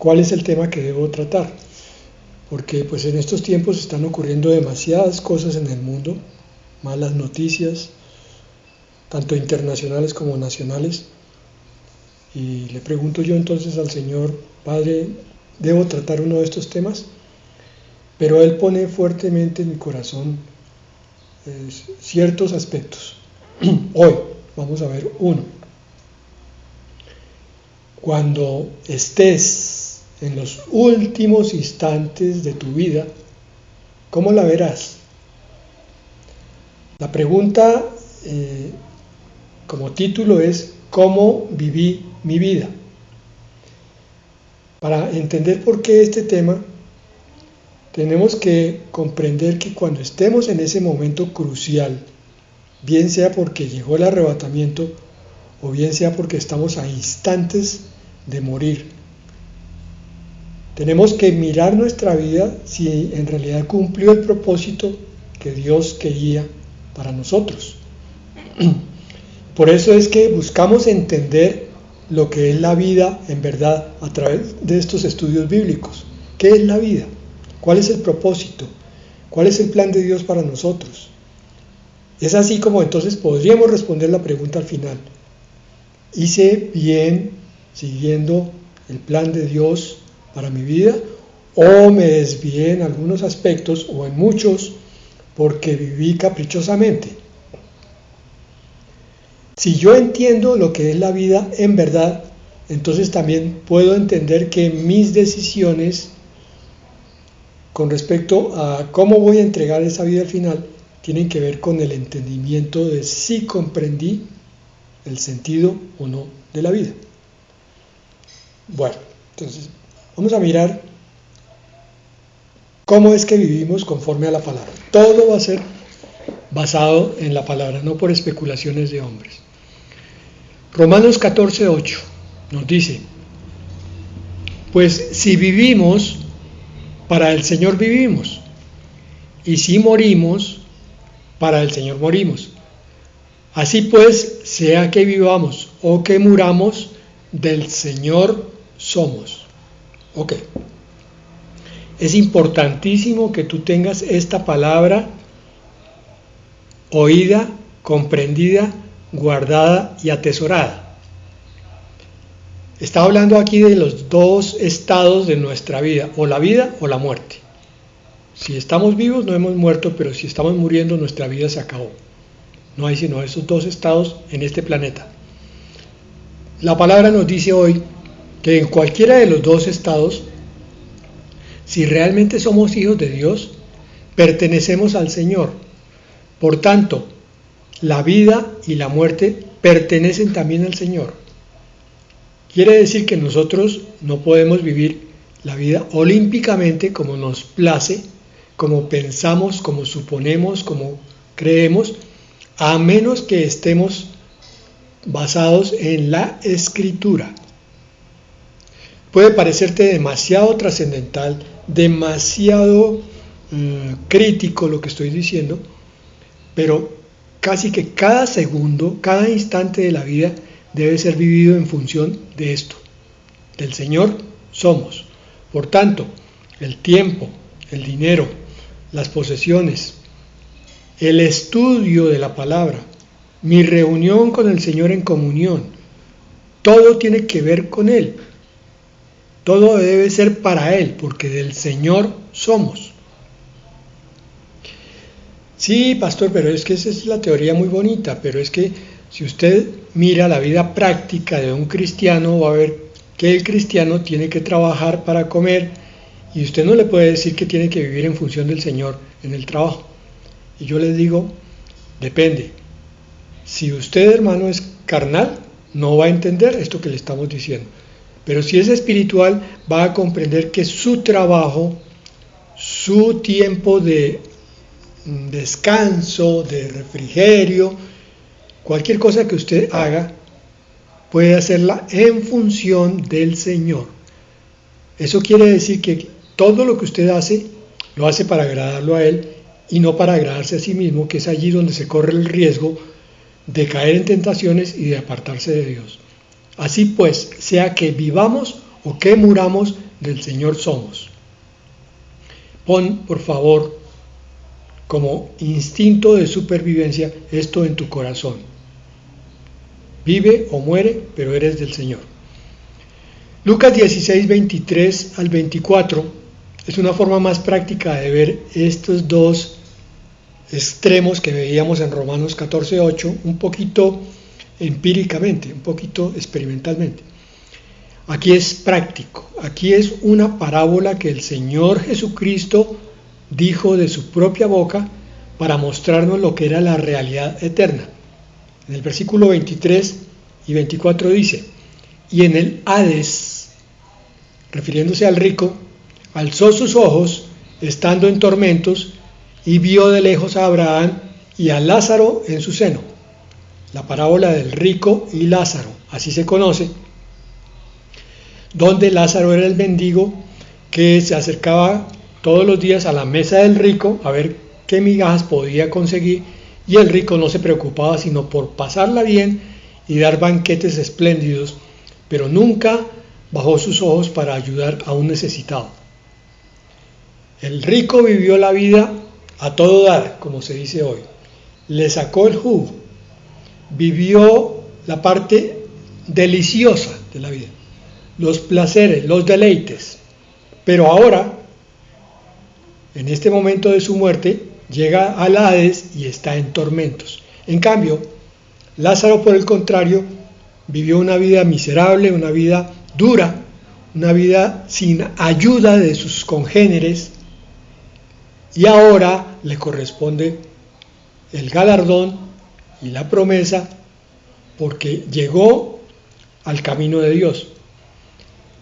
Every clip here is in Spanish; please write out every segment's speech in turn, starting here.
cuál es el tema que debo tratar, porque pues en estos tiempos están ocurriendo demasiadas cosas en el mundo, malas noticias, tanto internacionales como nacionales, y le pregunto yo entonces al Señor, Padre, ¿debo tratar uno de estos temas? Pero Él pone fuertemente en mi corazón ciertos aspectos. Hoy vamos a ver uno. Cuando estés en los últimos instantes de tu vida, ¿cómo la verás? La pregunta como título es ¿cómo viví mi vida? Para entender por qué este tema, tenemos que comprender que cuando estemos en ese momento crucial, bien sea porque llegó el arrebatamiento o bien sea porque estamos a instantes de morir, tenemos que mirar nuestra vida si en realidad cumplió el propósito que Dios quería para nosotros. Por eso es que buscamos entender lo que es la vida en verdad a través de estos estudios bíblicos. ¿Qué es la vida? ¿Cuál es el propósito? ¿Cuál es el plan de Dios para nosotros? Es así como entonces podríamos responder la pregunta al final. ¿Hice bien siguiendo el plan de Dios para mi vida? ¿O me desvié en algunos aspectos o en muchos porque viví caprichosamente? Si yo entiendo lo que es la vida en verdad, entonces también puedo entender que mis decisiones con respecto a cómo voy a entregar esa vida al final tienen que ver con el entendimiento de si comprendí el sentido o no de la vida. Bueno, entonces vamos a mirar cómo es que vivimos conforme a la palabra. Todo va a ser basado en la palabra, no por especulaciones de hombres. Romanos 14:8 nos dice: pues si vivimos, para el Señor vivimos, y si morimos, para el Señor morimos. Así pues, sea que vivamos o que muramos, del Señor somos. Ok. Es importantísimo que tú tengas esta palabra oída, comprendida, guardada y atesorada. Está hablando aquí de los dos estados de nuestra vida, o la vida o la muerte. Si estamos vivos no hemos muerto, pero si estamos muriendo nuestra vida se acabó. No hay sino esos dos estados en este planeta. La palabra nos dice hoy que en cualquiera de los dos estados, si realmente somos hijos de Dios, pertenecemos al Señor. Por tanto, la vida y la muerte pertenecen también al Señor. Quiere decir que nosotros no podemos vivir la vida olímpicamente como nos place, como pensamos, como suponemos, como creemos, a menos que estemos basados en la Escritura. Puede parecerte demasiado trascendental, demasiado crítico lo que estoy diciendo, pero casi que cada segundo, cada instante de la vida debe ser vivido en función de esto. Del Señor somos. Por tanto, el tiempo, el dinero, las posesiones, el estudio de la palabra, mi reunión con el Señor en comunión, todo tiene que ver con Él. Todo debe ser para Él, porque del Señor somos. Sí, pastor, pero es que esa es la teoría muy bonita, pero es que si usted mira la vida práctica de un cristiano, va a ver que el cristiano tiene que trabajar para comer, y usted no le puede decir que tiene que vivir en función del Señor en el trabajo. Y yo les digo, depende. Si usted, hermano, es carnal, no va a entender esto que le estamos diciendo. Pero si es espiritual, va a comprender que su trabajo, su tiempo de descanso, de refrigerio, cualquier cosa que usted haga, puede hacerla en función del Señor. Eso quiere decir que todo lo que usted hace, lo hace para agradarlo a Él y no para agradarse a sí mismo, que es allí donde se corre el riesgo de caer en tentaciones y de apartarse de Dios. Así pues, sea que vivamos o que muramos, del Señor somos. Pon, por favor, como instinto de supervivencia esto en tu corazón. Vive o muere, pero eres del Señor. Lucas 16, 23 al 24 es una forma más práctica de ver estos dos extremos que veíamos en Romanos 14, 8, un poquito empíricamente, un poquito experimentalmente. Aquí es práctico, aquí es una parábola que el Señor Jesucristo dijo de su propia boca para mostrarnos lo que era la realidad eterna. En el versículo 23 y 24 dice: y en el Hades, refiriéndose al rico, alzó sus ojos, estando en tormentos, y vio de lejos a Abraham y a Lázaro en su seno. La parábola del rico y Lázaro, así se conoce, donde Lázaro era el mendigo que se acercaba todos los días a la mesa del rico a ver qué migajas podía conseguir, y el rico no se preocupaba sino por pasarla bien y dar banquetes espléndidos, pero nunca bajó sus ojos para ayudar a un necesitado. El rico vivió la vida a todo dar, como se dice hoy. Le sacó el jugo, vivió la parte deliciosa de la vida, los placeres, los deleites, pero ahora, en este momento de su muerte, llega al Hades y está en tormentos. En cambio, Lázaro, por el contrario, vivió una vida miserable, una vida dura, una vida sin ayuda de sus congéneres, y ahora le corresponde el galardón y la promesa porque llegó al camino de Dios.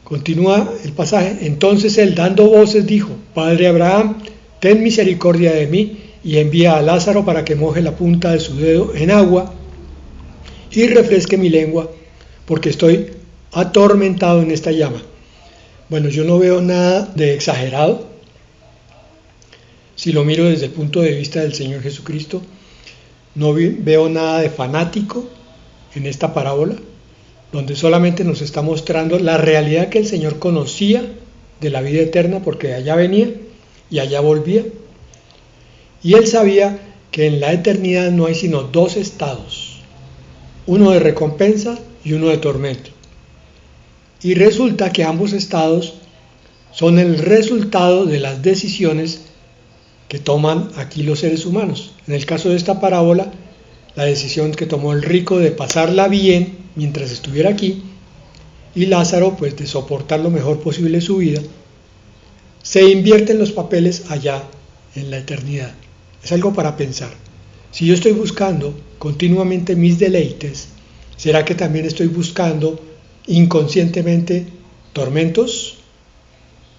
Continúa el pasaje: entonces él, dando voces, dijo: Padre Abraham, ten misericordia de mí y envía a Lázaro para que moje la punta de su dedo en agua y refresque mi lengua, porque estoy atormentado en esta llama. Bueno, yo no veo nada de exagerado si lo miro desde el punto de vista del Señor Jesucristo. No veo nada de fanático en esta parábola, donde solamente nos está mostrando la realidad que el Señor conocía de la vida eterna, porque de allá venía y allá volvía, y él sabía que en la eternidad no hay sino dos estados, uno de recompensa y uno de tormento, y resulta que ambos estados son el resultado de las decisiones que toman aquí los seres humanos. En el caso de esta parábola, la decisión que tomó el rico de pasarla bien mientras estuviera aquí, y Lázaro pues de soportar lo mejor posible su vida, se invierten los papeles allá en la eternidad. Es algo para pensar. Si yo estoy buscando continuamente mis deleites, ¿será que también estoy buscando inconscientemente tormentos?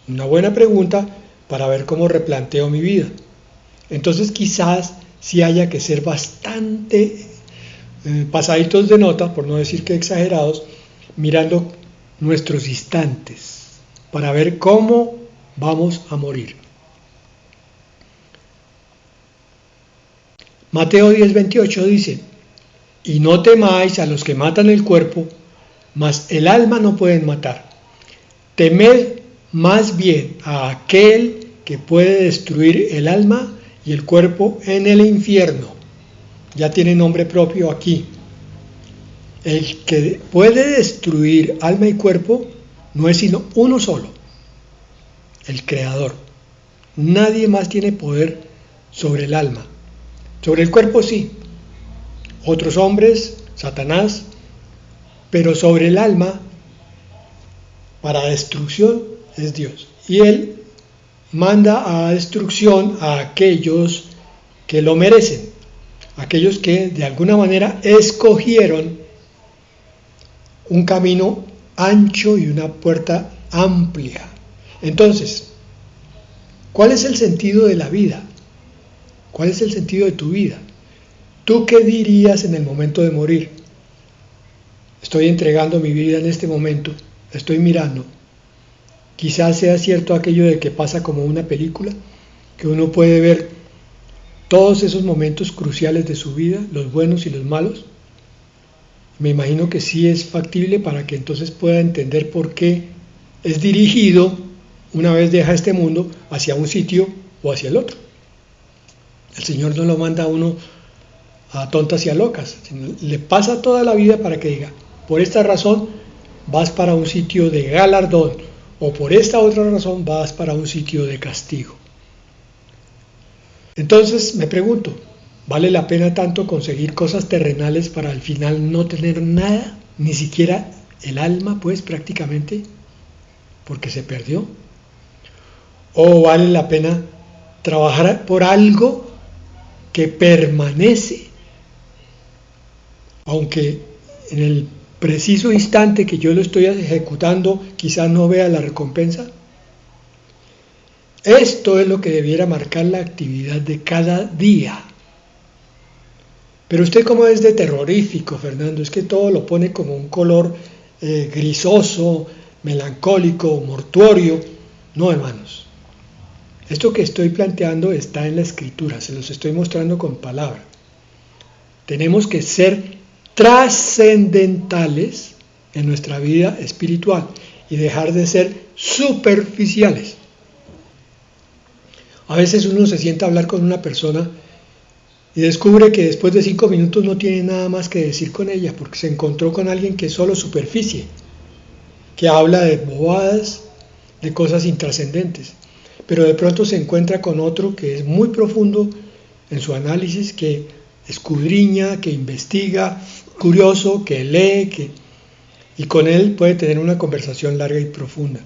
Una buena pregunta para ver cómo replanteo mi vida. Entonces quizás sí haya que ser bastante pasaditos de nota, por no decir que exagerados, mirando nuestros instantes para ver cómo vamos a morir. Mateo 10:28 dice: y no temáis a los que matan el cuerpo, mas el alma no pueden matar. Temed más bien a aquel que puede destruir el alma y el cuerpo en el infierno. Ya tiene nombre propio aquí. El que puede destruir alma y cuerpo no es sino uno solo, el Creador. Nadie más tiene poder sobre el alma. Sobre el cuerpo sí, otros hombres, Satanás, pero sobre el alma, para destrucción, es Dios. Y Él manda a destrucción a aquellos que lo merecen, aquellos que de alguna manera escogieron un camino ancho y una puerta amplia. Entonces, ¿cuál es el sentido de la vida? ¿Cuál es el sentido de tu vida? ¿Tú qué dirías en el momento de morir? Estoy entregando mi vida en este momento, estoy mirando. Quizás sea cierto aquello de que pasa como una película, que uno puede ver todos esos momentos cruciales de su vida, los buenos y los malos. Me imagino que sí es factible para que entonces pueda entender por qué es dirigido una vez deja este mundo, hacia un sitio o hacia el otro. El Señor no lo manda a uno a tontas y a locas, sino le pasa toda la vida para que diga, por esta razón vas para un sitio de galardón, o por esta otra razón vas para un sitio de castigo. Entonces me pregunto, ¿vale la pena tanto conseguir cosas terrenales para al final no tener nada? Ni siquiera el alma, pues, prácticamente, porque se perdió. ¿O vale la pena trabajar por algo que permanece, aunque en el preciso instante que yo lo estoy ejecutando quizás no vea la recompensa? Esto es lo que debiera marcar la actividad de cada día. Pero usted, como es de terrorífico, Fernando, es que todo lo pone como un color grisoso, melancólico, mortuorio. No, hermanos. Esto que estoy planteando está en la Escritura, se los estoy mostrando con palabra. Tenemos que ser trascendentales en nuestra vida espiritual y dejar de ser superficiales. A veces uno se sienta a hablar con una persona y descubre que después de 5 minutos no tiene nada más que decir con ella, porque se encontró con alguien que es solo superficie, que habla de bobadas, de cosas intrascendentes, pero de pronto se encuentra con otro que es muy profundo en su análisis, que escudriña, que investiga, curioso, que lee, y con él puede tener una conversación larga y profunda.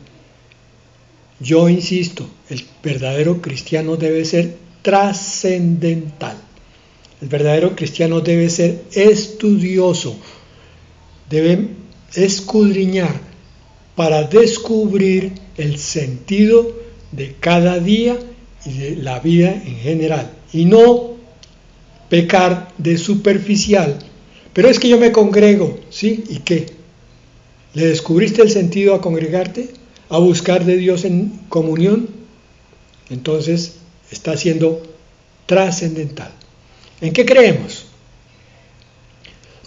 Yo insisto, el verdadero cristiano debe ser trascendental. El verdadero cristiano debe ser estudioso, debe escudriñar para descubrir el sentido de cada día y de la vida en general, y no pecar de superficial. Pero es que yo me congrego, ¿sí? ¿Y qué? ¿Le descubriste el sentido a congregarte? ¿A buscar de Dios en comunión? Entonces está siendo trascendental. ¿En qué creemos?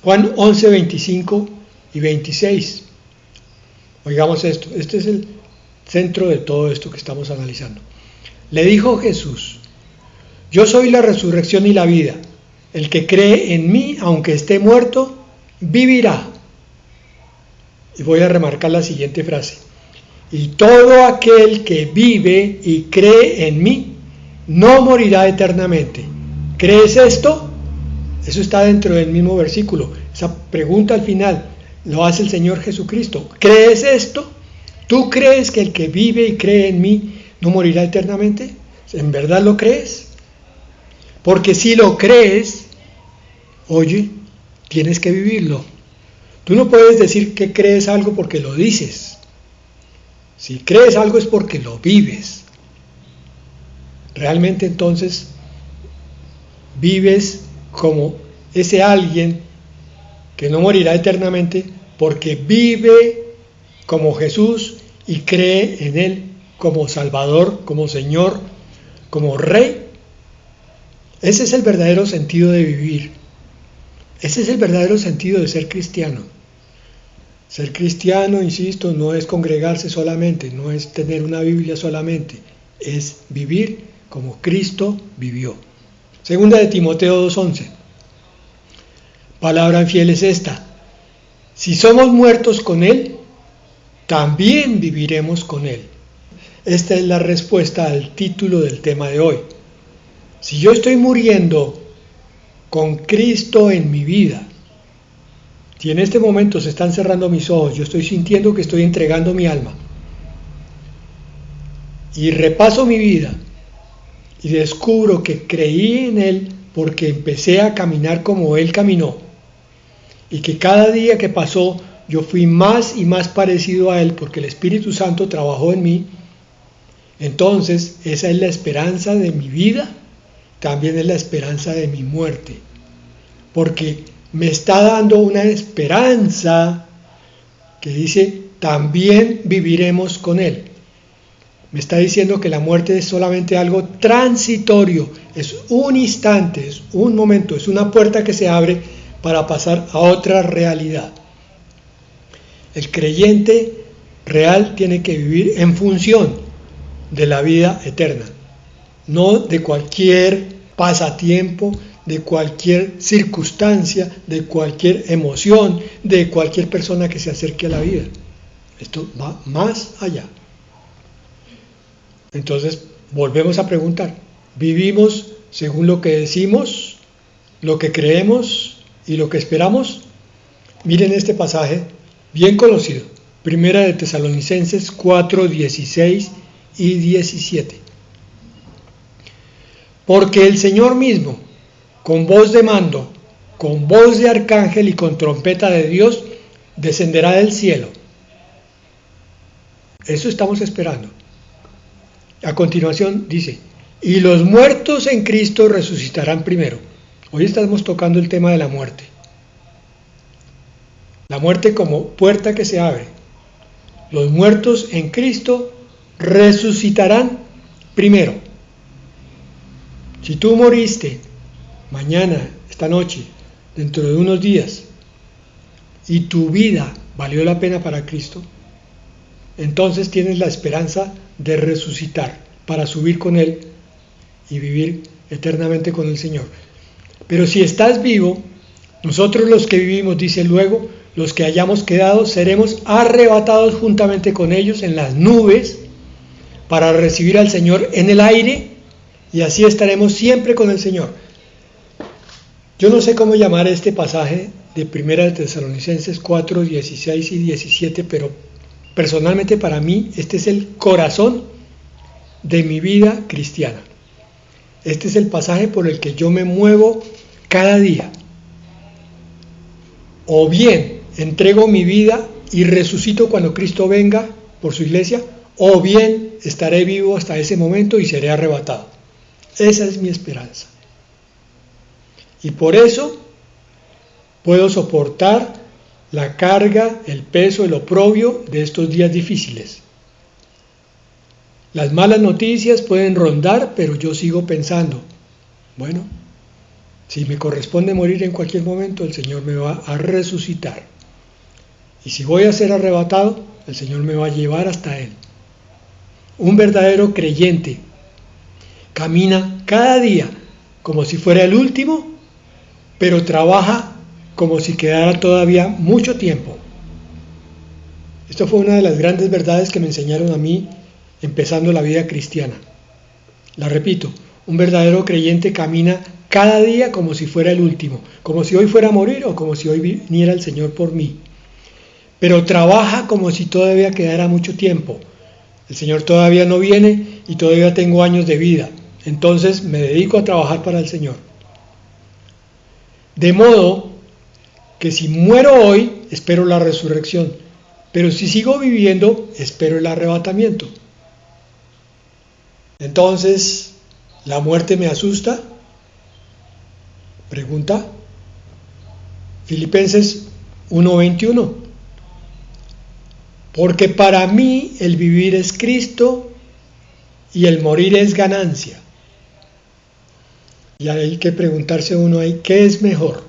Juan 11, 25 y 26. Oigamos esto, este es el centro de todo esto que estamos analizando. Le dijo Jesús: yo soy la resurrección y la vida. El que cree en mí, aunque esté muerto, vivirá. Y voy a remarcar la siguiente frase: y todo aquel que vive y cree en mí, no morirá eternamente. ¿Crees esto? Eso está dentro del mismo versículo. Esa pregunta al final lo hace el Señor Jesucristo. ¿Crees esto? ¿Tú crees que el que vive y cree en mí no morirá eternamente? ¿En verdad lo crees? Porque si lo crees, oye, tienes que vivirlo. Tú no puedes decir que crees algo porque lo dices. Si crees algo es porque lo vives. Realmente entonces vives como ese alguien que no morirá eternamente porque vive como Jesús y cree en Él como Salvador, como Señor, como Rey. Ese es el verdadero sentido de vivir. Ese es el verdadero sentido de ser cristiano. Ser cristiano, insisto, no es congregarse solamente, no es tener una Biblia solamente, es vivir como Cristo vivió. Segunda de Timoteo 2:11. Palabra fiel es esta: si somos muertos con Él, también viviremos con Él. Esta es la respuesta al título del tema de hoy. Si yo estoy muriendo con Cristo en mi vida, si en este momento se están cerrando mis ojos, yo estoy sintiendo que estoy entregando mi alma, y repaso mi vida, y descubro que creí en Él porque empecé a caminar como Él caminó, y que cada día que pasó yo fui más y más parecido a Él porque el Espíritu Santo trabajó en mí, entonces esa es la esperanza de mi vida, también es la esperanza de mi muerte, porque me está dando una esperanza que dice: también viviremos con Él. Me está diciendo que la muerte es solamente algo transitorio, es un instante, es un momento, es una puerta que se abre para pasar a otra realidad. El creyente real tiene que vivir en función, de la vida eterna, no de cualquier pasatiempo, de cualquier circunstancia, de cualquier emoción, de cualquier persona que se acerque a la vida. Esto va más allá. Entonces, volvemos a preguntar, ¿vivimos según lo que decimos, lo que creemos y lo que esperamos? Miren este pasaje bien conocido, Primera de Tesalonicenses 4, 16 y 17. Porque el Señor mismo, con voz de mando, con voz de arcángel y con trompeta de Dios, descenderá del cielo. Eso estamos esperando. A continuación dice, y los muertos en Cristo resucitarán primero. Hoy estamos tocando el tema de la muerte. La muerte como puerta que se abre. Los muertos en Cristo resucitarán primero. Si tú moriste mañana, esta noche, dentro de unos días, y tu vida valió la pena para Cristo, entonces tienes la esperanza de resucitar para subir con Él y vivir eternamente con el Señor. Pero si estás vivo, nosotros los que vivimos, dice luego, los que hayamos quedado, seremos arrebatados juntamente con ellos en las nubes para recibir al Señor en el aire, y así estaremos siempre con el Señor. Yo no sé cómo llamar este pasaje de Primera de Tesalonicenses 4, 16 y 17, pero personalmente para mí este es el corazón de mi vida cristiana. Este es el pasaje por el que yo me muevo cada día. O bien entrego mi vida y resucito cuando Cristo venga por su iglesia, o bien estaré vivo hasta ese momento y seré arrebatado. Esa es mi esperanza. Y por eso puedo soportar la carga, el peso, el oprobio de estos días difíciles. Las malas noticias pueden rondar, pero yo sigo pensando, bueno, si me corresponde morir en cualquier momento, el Señor me va a resucitar. Y si voy a ser arrebatado, el Señor me va a llevar hasta Él. Un verdadero creyente camina cada día como si fuera el último, pero trabaja como si quedara todavía mucho tiempo. Esto fue una de las grandes verdades que me enseñaron a mí empezando la vida cristiana. La repito, un verdadero creyente camina cada día como si fuera el último, como si hoy fuera a morir o como si hoy viniera el Señor por mí. Pero trabaja como si todavía quedara mucho tiempo. El Señor todavía no viene y todavía tengo años de vida. Entonces me dedico a trabajar para el Señor. De modo que si muero hoy, espero la resurrección, pero si sigo viviendo, espero el arrebatamiento. Entonces, ¿la muerte me asusta? Pregunta. Filipenses 1:21. Porque para mí el vivir es Cristo y el morir es ganancia. Y hay que preguntarse uno ahí, ¿qué es mejor?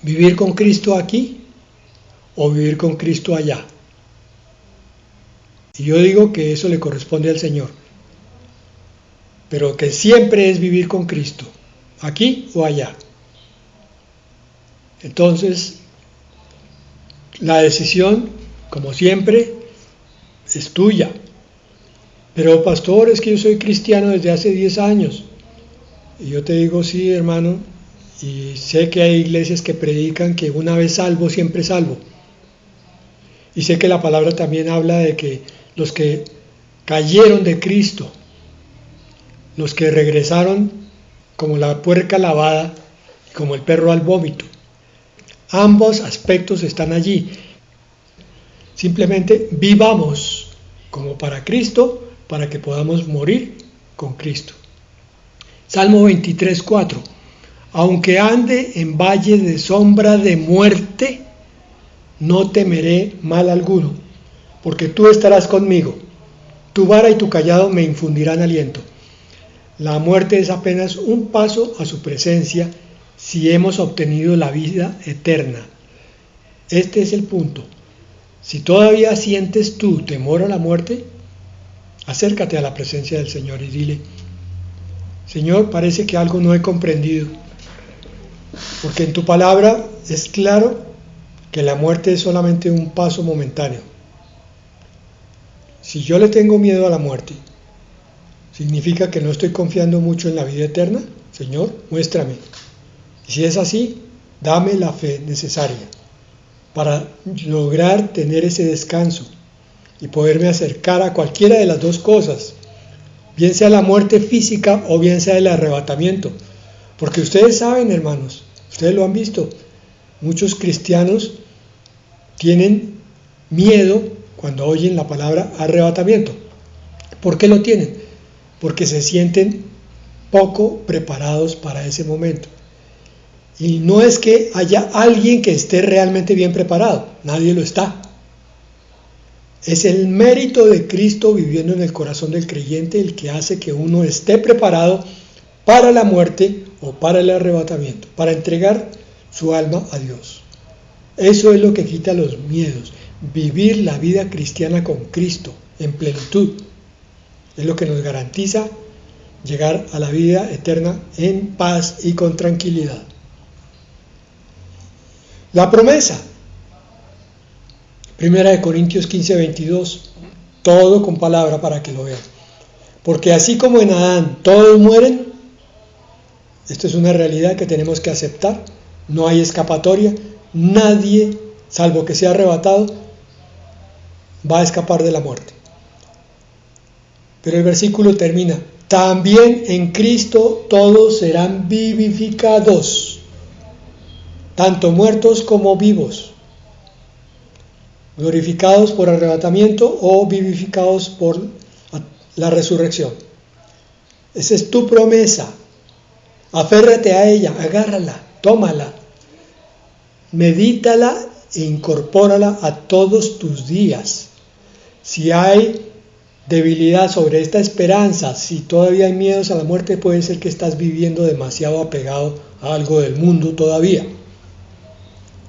¿Vivir con Cristo aquí o vivir con Cristo allá? Y yo digo que eso le corresponde al Señor, pero que siempre es vivir con Cristo, aquí o allá. Entonces, la decisión, como siempre, es tuya. Pero pastor, es que yo soy cristiano desde hace 10 años. Y yo te digo, sí, hermano, y sé que hay iglesias que predican que una vez salvo, siempre salvo. Y sé que la palabra también habla de que los que cayeron de Cristo, los que regresaron como la puerca lavada, como el perro al vómito, ambos aspectos están allí. Simplemente vivamos como para Cristo, para que podamos morir con Cristo. Salmo 23:4. Aunque ande en valle de sombra de muerte, no temeré mal alguno, porque tú estarás conmigo. Tu vara y tu cayado me infundirán aliento. La muerte es apenas un paso a su presencia si hemos obtenido la vida eterna. Este es el punto. Si todavía sientes tú temor a la muerte, Acércate a la presencia del Señor y dile: Señor, parece que algo no he comprendido, porque en tu palabra es claro que la muerte es solamente un paso momentáneo. Si yo le tengo miedo a la muerte, ¿significa que no estoy confiando mucho en la vida eterna? Señor, muéstrame. Y si es así, dame la fe necesaria para lograr tener ese descanso y poderme acercar a cualquiera de las dos cosas, bien sea la muerte física o bien sea el arrebatamiento. Porque ustedes saben, hermanos, ustedes lo han visto, muchos cristianos tienen miedo cuando oyen la palabra arrebatamiento. ¿Por qué lo tienen? Porque se sienten poco preparados para ese momento. Y no es que haya alguien que esté realmente bien preparado, nadie lo está. Es el mérito de Cristo viviendo en el corazón del creyente el que hace que uno esté preparado para la muerte o para el arrebatamiento, para entregar su alma a Dios. Eso es lo que quita los miedos, vivir la vida cristiana con Cristo en plenitud. Es lo que nos garantiza llegar a la vida eterna en paz y con tranquilidad. La promesa, 1 Corintios 15, 22, todo con palabra para que lo vean. Porque así como en Adán todos mueren, esto es una realidad que tenemos que aceptar, no hay escapatoria, nadie, salvo que sea arrebatado, va a escapar de la muerte. Pero el versículo termina: también en Cristo todos serán vivificados, tanto muertos como vivos, glorificados por arrebatamiento o vivificados por la resurrección. Esa es tu promesa. Aférrate a ella, agárrala, tómala, medítala e incorpórala a todos tus días. Si hay debilidad sobre esta esperanza, si todavía hay miedos a la muerte, puede ser que estás viviendo demasiado apegado a algo del mundo todavía.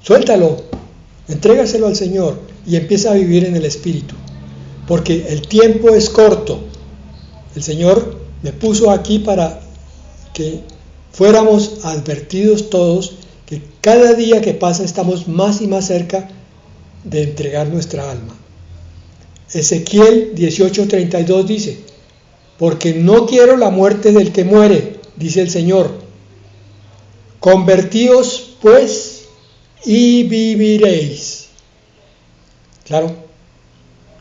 Suéltalo, entrégaselo al Señor y empieza a vivir en el Espíritu, porque el tiempo es corto. El Señor me puso aquí para que fuéramos advertidos todos que cada día que pasa estamos más y más cerca de entregar nuestra alma. Ezequiel 18:32 dice: porque no quiero la muerte del que muere, dice el Señor. Convertíos pues y viviréis. Claro,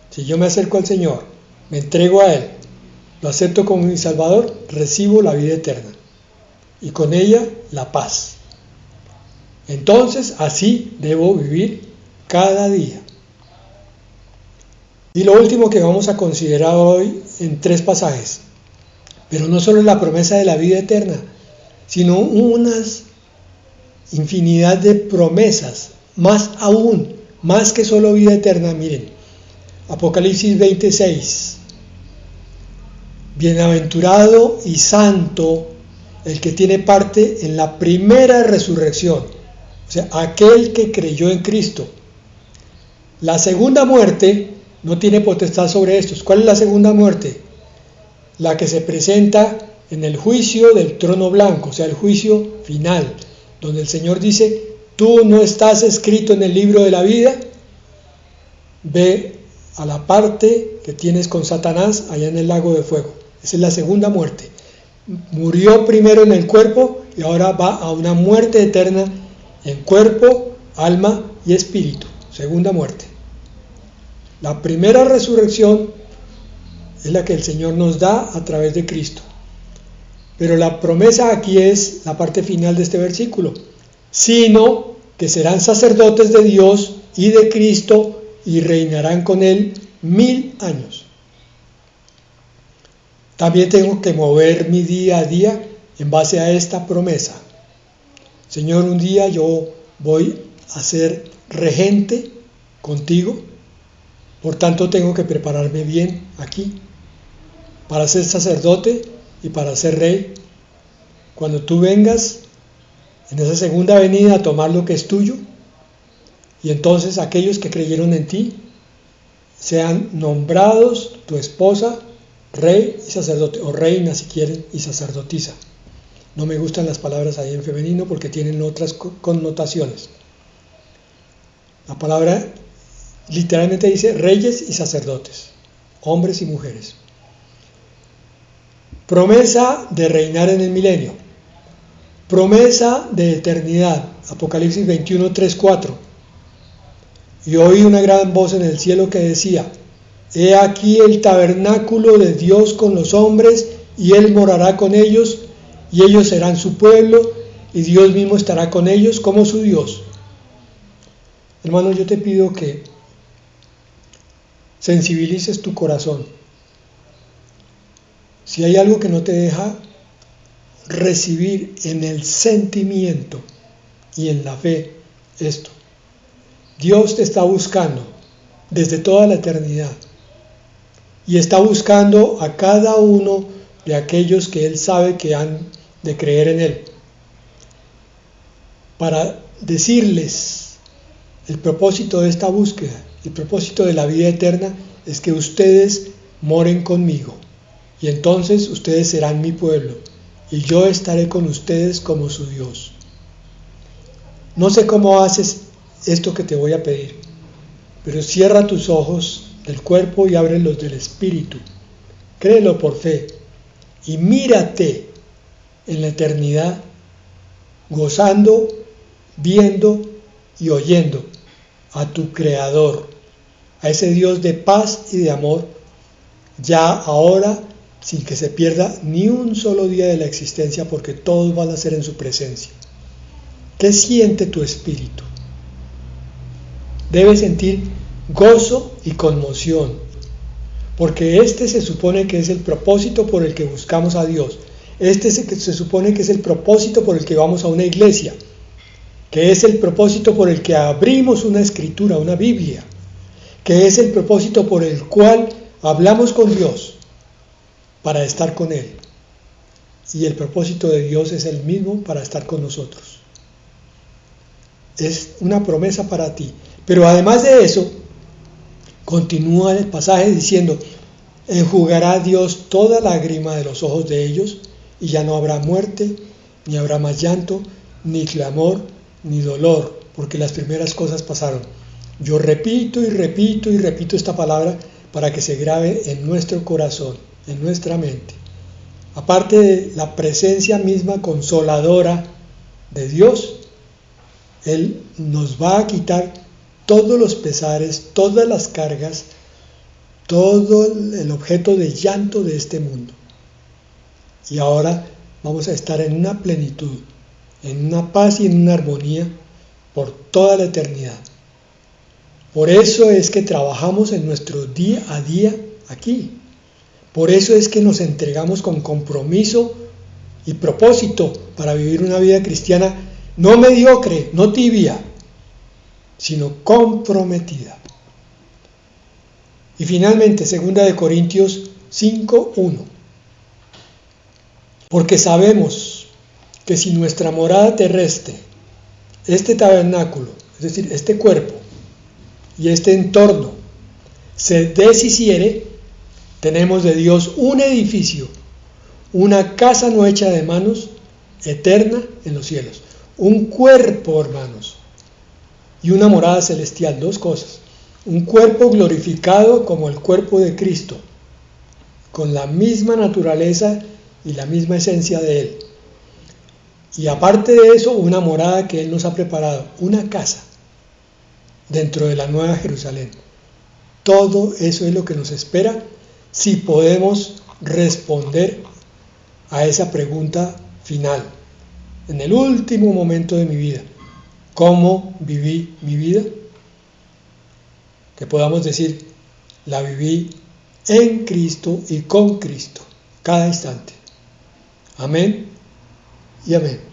si yo me acerco al Señor, me entrego a Él, lo acepto como mi Salvador, recibo la vida eterna y con ella la paz. Entonces así debo vivir cada día. Y lo último que vamos a considerar hoy en 3 pasajes, pero no solo la promesa de la vida eterna, sino unas infinidad de promesas, más aún, más que solo vida eterna. Miren, Apocalipsis 26, bienaventurado y santo el que tiene parte en la primera resurrección, o sea, aquel que creyó en Cristo. La segunda muerte no tiene potestad sobre estos. ¿Cuál es la segunda muerte? La que se presenta en el juicio del trono blanco, o sea, el juicio final, donde el Señor dice: tú no estás escrito en el libro de la vida, ve a la parte que tienes con Satanás allá en el lago de fuego. Esa es la segunda muerte. Murió primero en el cuerpo y ahora va a una muerte eterna en cuerpo, alma y espíritu. Segunda muerte. La primera resurrección es la que el Señor nos da a través de Cristo. Pero la promesa aquí es la parte final de este versículo: sino que serán sacerdotes de Dios y de Cristo y reinarán con Él 1000 años. También tengo que mover mi día a día en base a esta promesa. Señor, un día yo voy a ser regente contigo, por tanto tengo que prepararme bien aquí para ser sacerdote y para ser rey. Cuando tú vengas en esa segunda venida a tomar lo que es tuyo, y entonces aquellos que creyeron en ti sean nombrados tu esposa rey y sacerdote, o reina si quieren, y sacerdotisa. No me gustan las palabras ahí en femenino porque tienen otras connotaciones. La palabra literalmente dice reyes y sacerdotes, hombres y mujeres. Promesa de reinar en el milenio. Promesa de eternidad. Apocalipsis 21, 3, 4. Y oí una gran voz en el cielo que decía: He aquí el tabernáculo de Dios con los hombres, y Él morará con ellos, y ellos serán su pueblo, y Dios mismo estará con ellos como su Dios. Hermano, yo te pido que sensibilices tu corazón. Si hay algo que no te deja recibir en el sentimiento y en la fe esto, Dios te está buscando desde toda la eternidad y está buscando a cada uno de aquellos que Él sabe que han de creer en Él, para decirles el propósito de esta búsqueda, el propósito de la vida eterna es que ustedes moren conmigo y entonces ustedes serán mi pueblo y yo estaré con ustedes como su Dios. No sé cómo haces esto que te voy a pedir, pero cierra tus ojos del cuerpo y ábrelos del espíritu. Créelo por fe y mírate en la eternidad, gozando, viendo y oyendo a tu Creador, a ese Dios de paz y de amor, ya ahora, sin que se pierda ni un solo día de la existencia, porque todos van a ser en su presencia. ¿Qué siente tu espíritu? Debes sentir gozo y conmoción, porque este se supone que es el propósito por el que buscamos a Dios. Este se supone que es el propósito por el que vamos a una iglesia, que es el propósito por el que abrimos una escritura, una Biblia, que es el propósito por el cual hablamos con Dios para estar con Él. Y el propósito de Dios es el mismo para estar con nosotros. Es una promesa para ti. Pero además de eso, continúa el pasaje diciendo: enjugará Dios toda lágrima de los ojos de ellos, y ya no habrá muerte, ni habrá más llanto, ni clamor, ni dolor, porque las primeras cosas pasaron. Yo repito y repito y repito esta palabra para que se grabe en nuestro corazón, en nuestra mente. Aparte de la presencia misma consoladora de Dios, Él nos va a quitar todos los pesares, todas las cargas, todo el objeto de llanto de este mundo. Y ahora vamos a estar en una plenitud, en una paz y en una armonía por toda la eternidad. Por eso es que trabajamos en nuestro día a día aquí. Por eso es que nos entregamos con compromiso y propósito para vivir una vida cristiana no mediocre, no tibia, sino comprometida. Y finalmente, 2 Corintios 5:1. Porque sabemos que si nuestra morada terrestre, este tabernáculo, es decir, este cuerpo y este entorno, se deshiciere, tenemos de Dios un edificio, una casa no hecha de manos, eterna en los cielos. Un cuerpo, hermanos, y una morada celestial, dos cosas. Un cuerpo glorificado como el cuerpo de Cristo, con la misma naturaleza y la misma esencia de Él. Y aparte de eso, una morada que Él nos ha preparado, una casa dentro de la Nueva Jerusalén. Todo eso es lo que nos espera si podemos responder a esa pregunta final, en el último momento de mi vida. ¿Cómo viví mi vida? Que podamos decir, la viví en Cristo y con Cristo, cada instante. Amén y amén.